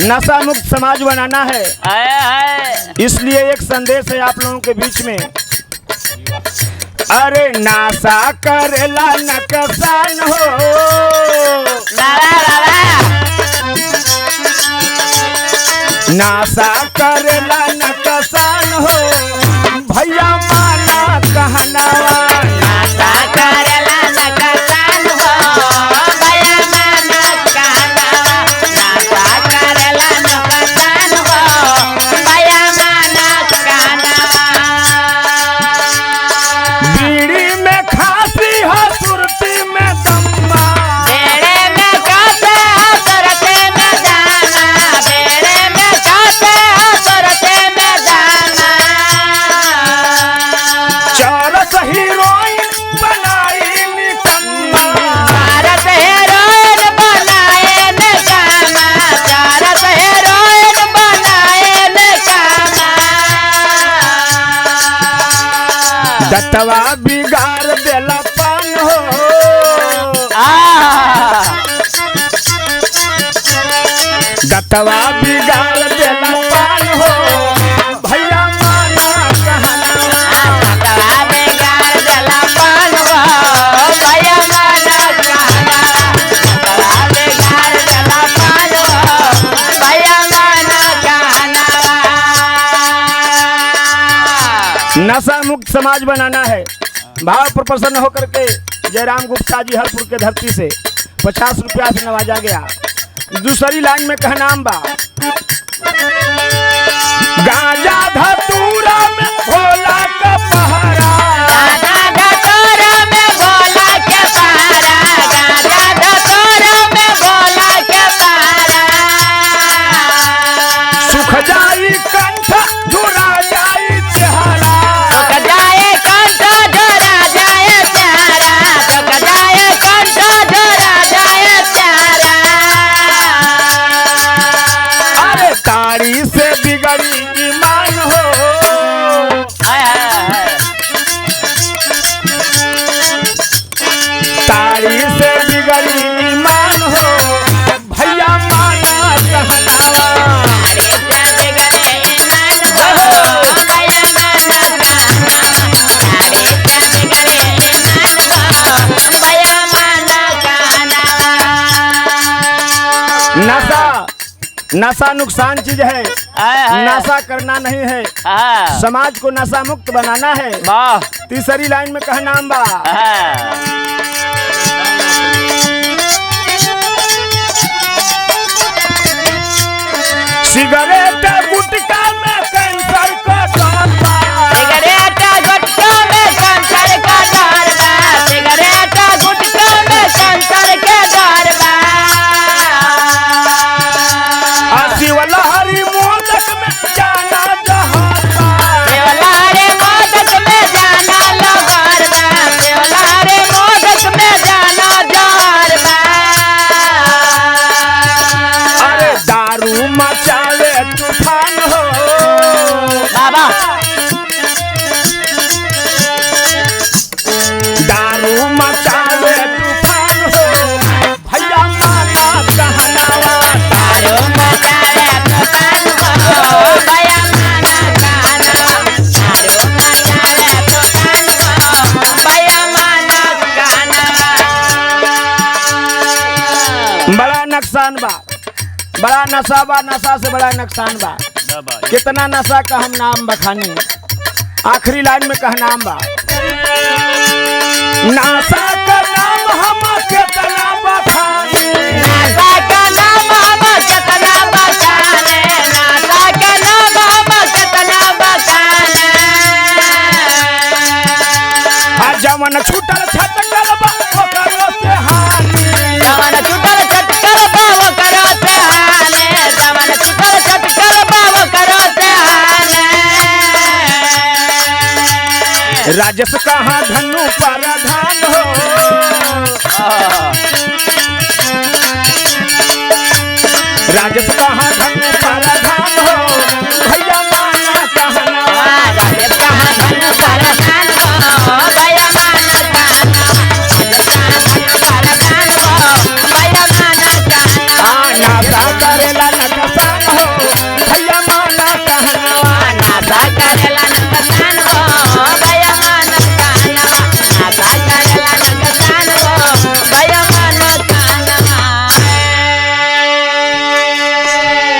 नशा मुक्त समाज बनाना है। इसलिए एक संदेश है आप लोगों के बीच में। अरे नशा करेला नकसान हो, नशा करेला नकसान हो, भैया माना कहनावा। नशा करेला नकसान हो, भैया माना कहनावा। नशा करेला नकसान हो, भैया माना कहनावा। बीड़ी में खांसी हो, सुरती में दम्मा, बेड़े में खांसे हो, सुरते में दाना। बेड़े में खांसे हो, सुरते में दाना। चौरस हीरोइन बनाई निकम्मा, भारत हेरोइन बनाए निकामा। भारत हेरोइन बनाए निकामा। दत्तवा बिगाड़ देला पान हो, दत्तवा बिगाड़ देला पान हो, भैया माना कहनावा। दत्तवा बिगाड़ देला पान हो, भैया माना कहनावा। दत्तवा बिगाड़ देला पान हो, भैया माना कहनावा। नशा मुक्त समाज बनाना है। भाव पर प्रसन्न होकर के जयराम गुप्ता जी हरपुर के धरती से 50 रुपया से नवाजा गया। दूसरी लाइन में कहनाम बा, गांजा धतूरा में भोला का पहरा, गाजा धतूरा में भोला के पहरा। गाजा धतूरा में भोला के पहरा। सुख जाई कंठ धुरा जाई चेहरा, सुख जाए कंठ धरा जाए प्यारा। सुख जाए कंठ धरा जाए प्यारा। अरे तारी से बिगड़ी ईमान हो, तारी से बिगड़ी ईमान हो, भैया माना कहनावा। तारी से बिगड़े ईमान हो, भैया माना कहनावा। तारी से बिगड़े ईमान हो, भैया माना कहनावा। नशा नशा नुकसान चीज है, नशा करना नहीं है। समाज को नशा मुक्त बनाना है। तीसरी लाइन में कहनाम बा, सिगरेट गुटखा में कैंसर का डर बा, सिगरेट गुटखा में कैंसर का डर बा। सिगरेट गुटखा में कैंसर का डर बा। शिवलहरी मोदक में जाना जहार बा, शिवलहरी मोदक में जाना लोहार बा। शिवलहरी मोदक में जाना जोहार बा। अरे दारू मचावे तूफान हो, बाबा दारू मचावे तूफान हो, भैया माना कहनावा। दारू मचावे तूफान हो, भैया माना कहनावा। दारू मचावे तूफान हो, भैया माना कहनावा। बड़ा नुकसान बा, बड़ा नशा बा, नशा से बड़ा नुकसान बा। कितना नशा का हम नाम बखानी। आखिरी लाइन में कहनाम बा, नशा का नाम हम कितना बखानी, नासा का नाम हम कितना बखाने। नासा का नाम हम कितना बखाने। आ जमन छूटल छटकल बा ओकरो से हानि, जवन छुटल छटकल बाव करो से हाने। जवन छुटल छटकल बाव करो से हाने। राजस कहाँ धनु प्रधान हो, राजस कहाँ धनु प्रधान हो, भैया माना कहनावा। राजस कहाँ धनु प्रधान हो, भैया माना कहनावा। राजस कहाँ धनु प्रधान हो, भैया माना कहनावा। नशा खेला न